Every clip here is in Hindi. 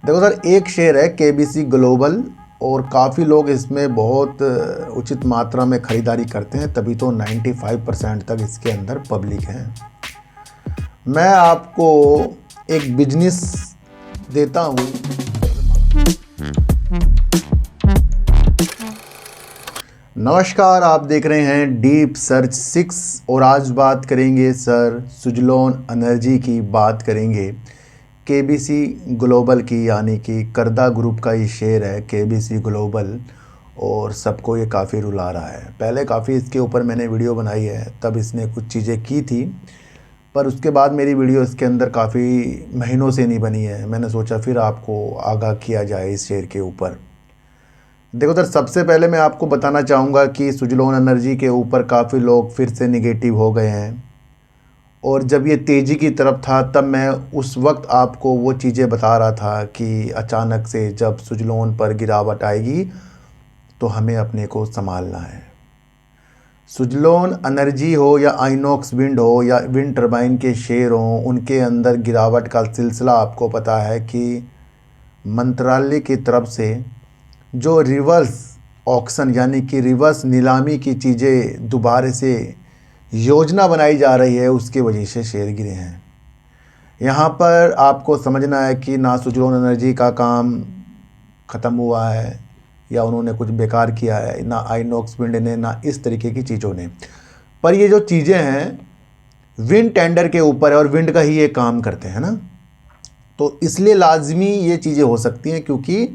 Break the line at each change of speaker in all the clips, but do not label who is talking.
देखो सर, एक शेयर है केबीसी ग्लोबल और काफ़ी लोग इसमें बहुत उचित मात्रा में ख़रीदारी करते हैं, तभी तो 95% तक इसके अंदर पब्लिक है। मैं आपको एक बिजनेस देता हूँ। नमस्कार, आप देख रहे हैं डीप सर्च 6 और आज बात करेंगे सर सुजलॉन एनर्जी की बात करेंगे। केबीसी ग्लोबल की, यानी कि करदा ग्रुप का ये शेयर है केबीसी ग्लोबल, और सबको ये काफ़ी रुला रहा है। पहले काफ़ी इसके ऊपर मैंने वीडियो बनाई है, तब इसने कुछ चीज़ें की थी, पर उसके बाद मेरी वीडियो इसके अंदर काफ़ी महीनों से नहीं बनी है। मैंने सोचा फिर आपको आगाह किया जाए इस शेयर के ऊपर। देखो सर, सबसे पहले मैं आपको बताना चाहूँगा कि सुजलॉन एनर्जी के ऊपर काफ़ी लोग फिर से निगेटिव हो गए हैं, और जब ये तेज़ी की तरफ था तब मैं उस वक्त आपको वो चीज़ें बता रहा था कि अचानक से जब सुजलॉन पर गिरावट आएगी तो हमें अपने को संभालना है। सुजलॉन एनर्जी हो या आइनॉक्स विंड हो या विंड टर्बाइन के शेयर हों, उनके अंदर गिरावट का सिलसिला आपको पता है कि मंत्रालय की तरफ से जो रिवर्स ऑक्शन यानी कि रिवर्स नीलामी की चीज़ें दोबारा से योजना बनाई जा रही है, उसकी वजह से शेयर गिरे हैं। यहाँ पर आपको समझना है कि ना सुजलॉन एनर्जी का काम ख़त्म हुआ है या उन्होंने कुछ बेकार किया है, ना आइनॉक्स विंड ने, ना इस तरीके की चीज़ों ने। पर ये जो चीज़ें हैं विंड टेंडर के ऊपर है और विंड का ही ये काम करते हैं ना, तो इसलिए लाजमी ये चीज़ें हो सकती हैं, क्योंकि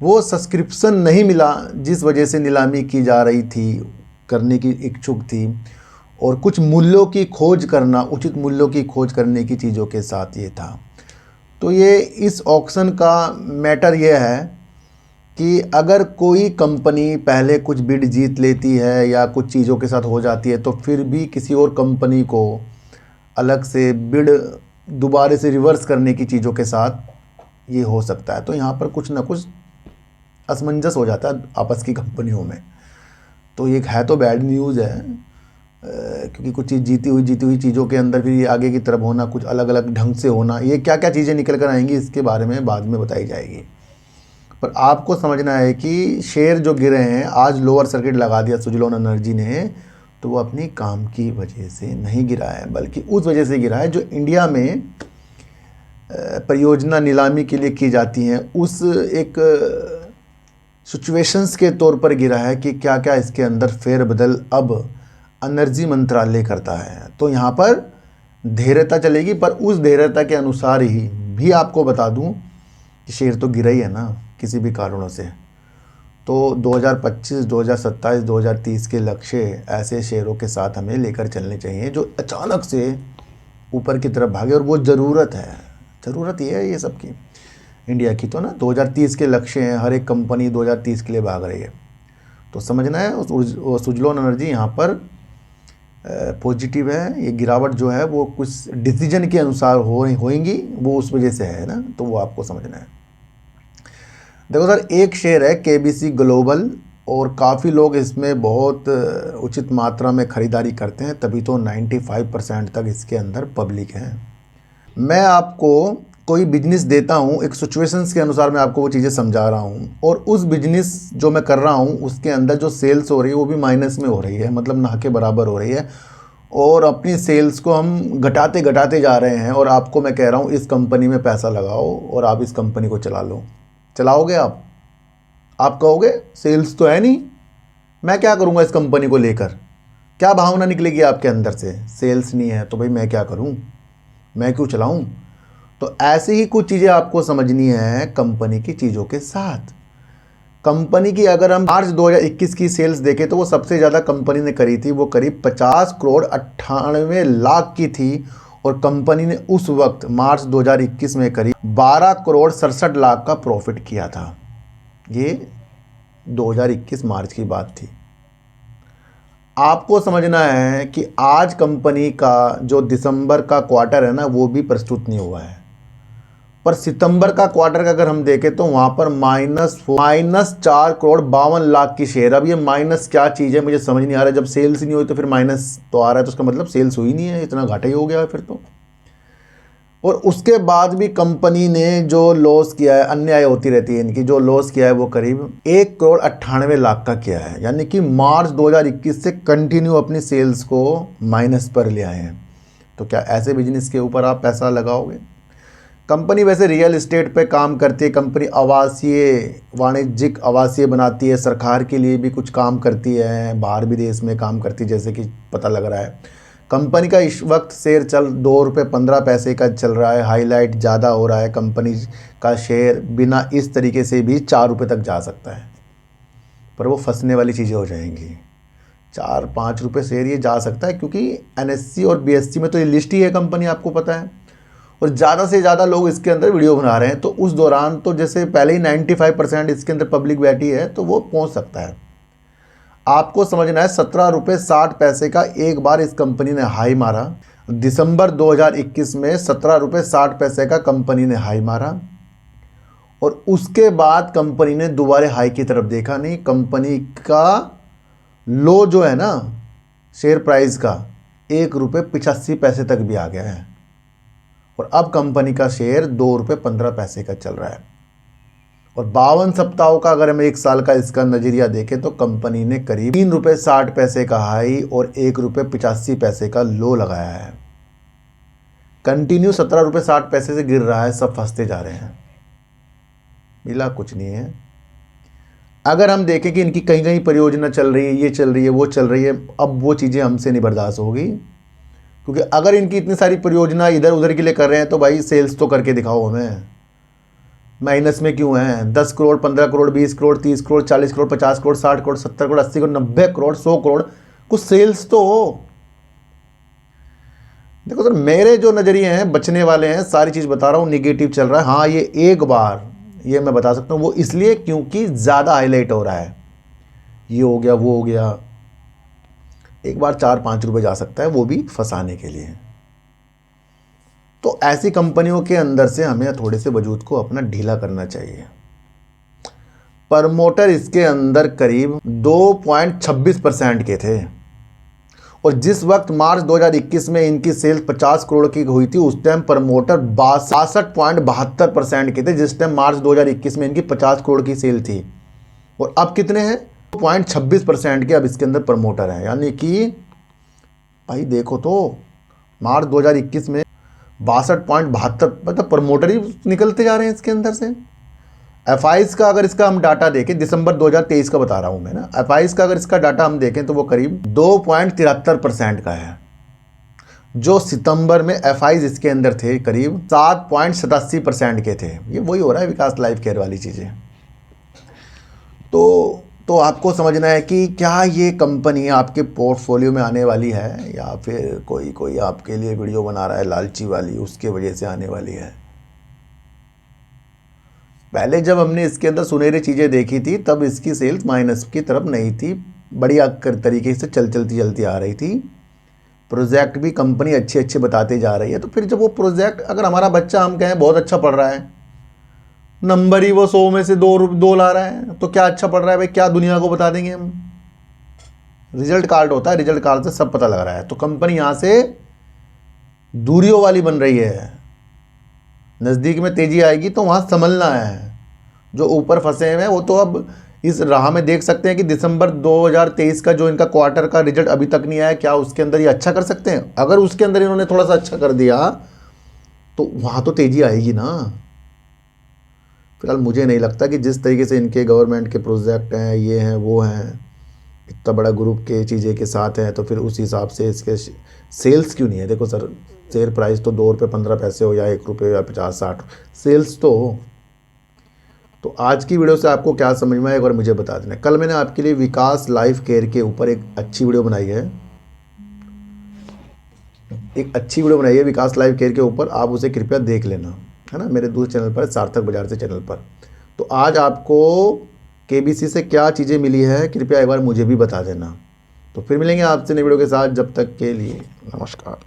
वो सब्सक्रिप्शन नहीं मिला जिस वजह से नीलामी की जा रही थी, करने की इच्छुक थी, और कुछ मूल्यों की खोज करना, उचित मूल्यों की खोज करने की चीज़ों के साथ ये था। तो ये इस ऑक्शन का मैटर ये है कि अगर कोई कंपनी पहले कुछ बिड जीत लेती है या कुछ चीज़ों के साथ हो जाती है, तो फिर भी किसी और कंपनी को अलग से बिड दोबारा से रिवर्स करने की चीज़ों के साथ ये हो सकता है। तो यहाँ पर कुछ ना कुछ असमंजस हो जाता है आपस की कंपनियों में। तो ये है तो बैड न्यूज़ है, क्योंकि कुछ चीज़ जीती हुई चीज़ों के अंदर फिर ये आगे की तरफ होना, कुछ अलग अलग ढंग से होना, ये क्या क्या चीज़ें निकल कर आएंगी इसके बारे में बाद में बताई जाएगी। पर आपको समझना है कि शेयर जो गिरे हैं, आज लोअर सर्किट लगा दिया सुजलॉन एनर्जी ने, तो वो अपनी काम की वजह से नहीं गिरा है, बल्कि उस वजह से गिरा है जो इंडिया में परियोजना नीलामी के लिए की जाती हैं, उस एक सिचुएशंस के तौर पर गिरा है कि क्या क्या इसके अंदर फेरबदल अब एनर्जी मंत्रालय करता है। तो यहाँ पर धैर्यता चलेगी, पर उस धैर्यता के अनुसार ही भी आपको बता दूं कि शेयर तो गिरा ही है ना किसी भी कारणों से। तो 2025, 2027, 2030 के लक्ष्य ऐसे शेयरों के साथ हमें लेकर चलने चाहिए जो अचानक से ऊपर की तरफ भागे, और वो ज़रूरत है। ज़रूरत ये है ये सबकी, इंडिया की तो ना 2030 के लक्ष्य हैं, हर एक कंपनी 2030 के लिए भाग रही है। तो समझना है सुजलॉन एनर्जी यहाँ पर पॉजिटिव है। ये गिरावट जो है वो कुछ डिसीजन के अनुसार होएंगी, वो उस वजह से है ना, तो वो आपको समझना है। देखो सर, एक शेयर है केबीसी ग्लोबल और काफ़ी लोग इसमें बहुत उचित मात्रा में ख़रीदारी करते हैं, तभी तो 95% तक इसके अंदर पब्लिक है। मैं आपको कोई बिजनेस देता हूँ, एक सिचुएशंस के अनुसार मैं आपको वो चीज़ें समझा रहा हूँ, और उस बिजनेस जो मैं कर रहा हूँ उसके अंदर जो सेल्स हो रही है वो भी माइनस में हो रही है, मतलब ना के बराबर हो रही है, और अपनी सेल्स को हम घटाते घटाते जा रहे हैं। और आपको मैं कह रहा हूँ इस कंपनी में पैसा लगाओ और आप इस कंपनी को चला लो। चलाओगे आप कहोगे सेल्स तो है नहीं, मैं क्या करूँगा इस कंपनी को लेकर, क्या भावना निकलेगी आपके अंदर से, सेल्स नहीं है तो भाई मैं क्या करूँ, मैं क्यों चलाऊँ। तो ऐसे ही कुछ चीज़ें आपको समझनी है कंपनी की चीज़ों के साथ। कंपनी की अगर हम मार्च 2021 की सेल्स देखें तो वो सबसे ज़्यादा कंपनी ने करी थी, वो करीब 50 करोड़ 98 लाख की थी, और कंपनी ने उस वक्त मार्च 2021 में करीब 12 करोड़ 67 लाख का प्रॉफिट किया था। ये 2021 मार्च की बात थी। आपको समझना है कि आज कंपनी का जो दिसंबर का क्वार्टर है ना, वो भी प्रस्तुत नहीं हुआ है, पर सितंबर का क्वार्टर का अगर हम देखें तो वहाँ पर माइनस 4 करोड़ 52 लाख की शेयर। अब ये माइनस क्या चीज़ है मुझे समझ नहीं आ रहा है। जब सेल्स ही नहीं हुई तो फिर माइनस तो आ रहा है, तो उसका मतलब सेल्स हुई नहीं है, इतना घाटा ही हो गया है फिर तो। और उसके बाद भी कंपनी ने जो लॉस किया है, अन्याय होती रहती है इनकी, जो लॉस किया है वो करीब 1,98,00,000 का किया है। यानी कि मार्च 2021 से कंटिन्यू अपनी सेल्स को माइनस पर ले आए हैं। तो क्या ऐसे बिजनेस के ऊपर आप पैसा लगाओगे? कंपनी वैसे रियल एस्टेट पे काम करती है, कंपनी आवासीय, वाणिज्यिक आवासीय बनाती है, सरकार के लिए भी कुछ काम करती है, बाहर भी देश में काम करती है, जैसे कि पता लग रहा है। कंपनी का इस वक्त शेयर चल ₹2.15 का चल रहा है, हाईलाइट ज़्यादा हो रहा है। कंपनी का शेयर बिना इस तरीके से भी ₹4 तक जा सकता है, पर वो फंसने वाली चीज़ें हो जाएंगी। ₹4-5 शेयर ये जा सकता है, क्योंकि NSE और BSE में तो ये लिस्ट ही है कंपनी, आपको पता है। और ज़्यादा से ज़्यादा लोग इसके अंदर वीडियो बना रहे हैं, तो उस दौरान तो जैसे पहले ही 95% इसके अंदर पब्लिक बैठी है, तो वो पहुँच सकता है। आपको समझना है, ₹17.60 का एक बार इस कंपनी ने हाई मारा। दिसंबर 2021 में ₹17.60 का कंपनी ने हाई मारा, और उसके बाद कंपनी ने दोबारा हाई की तरफ देखा नहीं। कंपनी का लो जो है ना शेयर प्राइस का, ₹1.85 तक भी आ गया है, और अब कंपनी का शेयर ₹2.15 का चल रहा है। और 52 सप्ताहों का अगर हम एक साल का इसका नज़रिया देखें, तो कंपनी ने करीब ₹3.60 का हाई और ₹1.85 का लो लगाया है। कंटिन्यू ₹17.60 से गिर रहा है, सब फंसते जा रहे हैं, मिला कुछ नहीं है। अगर हम देखें कि इनकी कहीं कहीं परियोजना चल रही है, ये चल रही है, वो चल रही है, अब वो चीज़ें हमसे नहीं बर्दाश्त होगी, क्योंकि अगर इनकी इतनी सारी परियोजना इधर उधर के लिए कर रहे हैं, तो भाई सेल्स तो करके दिखाओ हमें। माइनस में क्यों हैं? 10 करोड़, 15 करोड़, 20 करोड़, 30 करोड़, 40 करोड़, 50 करोड़, 60 करोड़, 70 करोड़, 80 करोड़, 90 करोड़, 100 करोड़, कुछ सेल्स तो हो। देखो सर, मेरे जो नज़रिए हैं बचने वाले हैं, सारी चीज़ बता रहा हूँ, निगेटिव चल रहा है। हाँ, ये एक बार ये मैं बता सकता हूँ, वो इसलिए क्योंकि ज़्यादा हाईलाइट हो रहा है, ये हो गया, वो हो गया। एक बार ₹4-5 जा सकता है, वो भी फंसाने के लिए। तो ऐसी कंपनियों के अंदर से हमें थोड़े से वजूद को अपना ढीला करना चाहिए। प्रमोटर इसके अंदर करीब 2.26% के थे, और जिस वक्त मार्च 2021 में इनकी सेल्स 50 करोड़ की हुई थी, उस टाइम प्रमोटर 62.72% के थे, जिस टाइम मार्च 2021 में इनकी 50 करोड़ की सेल थी। और अब कितने हैं? 2.26% के अब इसके अंदर प्रमोटर हैं। यानी कि भाई देखो तो, मार्च 2021 में 62.72, मतलब प्रमोटर ही निकलते जा रहे हैं इसके अंदर से। FIs का अगर इसका हम डाटा देखें, दिसंबर 2023 का बता रहा हूं मैं ना, FIs का अगर इसका डाटा हम देखें, तो वो करीब 2.73% का है। जो सितंबर में FIs इसके अंदर थे, करीब 7.87% के थे। ये वही हो रहा है विकास लाइफ केयर वाली चीज़ें। तो आपको समझना है कि क्या ये कंपनी आपके पोर्टफोलियो में आने वाली है, या फिर कोई आपके लिए वीडियो बना रहा है लालची वाली, उसके वजह से आने वाली है। पहले जब हमने इसके अंदर सुनहरी चीज़ें देखी थी, तब इसकी सेल्स माइनस की तरफ नहीं थी, बढ़िया तरीके से चलती आ रही थी। प्रोजेक्ट भी कंपनी अच्छे बताते जा रही है। तो फिर जब वो प्रोजेक्ट, अगर हमारा बच्चा हम कहें बहुत अच्छा पढ़ रहा है, नंबर ही वो 100 में से 2 ला रहा है, तो क्या अच्छा पढ़ रहा है भाई, क्या दुनिया को बता देंगे हम? रिजल्ट कार्ड होता है, रिजल्ट कार्ड से सब पता लग रहा है। तो कंपनी यहाँ से दूरियों वाली बन रही है, नज़दीक में तेजी आएगी तो वहाँ संभलना है। जो ऊपर फंसे हुए हैं वो तो अब इस राह में देख सकते हैं कि दिसंबर 2023 का जो इनका क्वार्टर का रिजल्ट अभी तक नहीं आया, क्या उसके अंदर ये अच्छा कर सकते हैं? अगर उसके अंदर इन्होंने थोड़ा सा अच्छा कर दिया, तो वहाँ तो तेजी आएगी ना। फिलहाल मुझे नहीं लगता कि जिस तरीके से इनके गवर्नमेंट के प्रोजेक्ट हैं, ये हैं, वो हैं, इतना बड़ा ग्रुप के चीज़ें के साथ हैं, तो फिर उस हिसाब से इसके सेल्स क्यों नहीं है? देखो सर, शेयर प्राइस तो ₹2.15 हो, या ₹1 या 50-60, सेल्स तो हो। तो आज की वीडियो से आपको क्या समझ में आया, एक बार मुझे बता देना। कल मैंने आपके लिए विकास लाइफ केयर के ऊपर एक अच्छी वीडियो बनाई है, विकास लाइफ केयर के ऊपर, आप उसे कृपया देख लेना, है ना, मेरे दूसरे चैनल पर, सार्थक बाजार से चैनल पर। तो आज आपको KBC से क्या चीज़ें मिली है, कृपया एक बार मुझे भी बता देना। तो फिर मिलेंगे आपसे नई वीडियो के साथ, जब तक के लिए नमस्कार।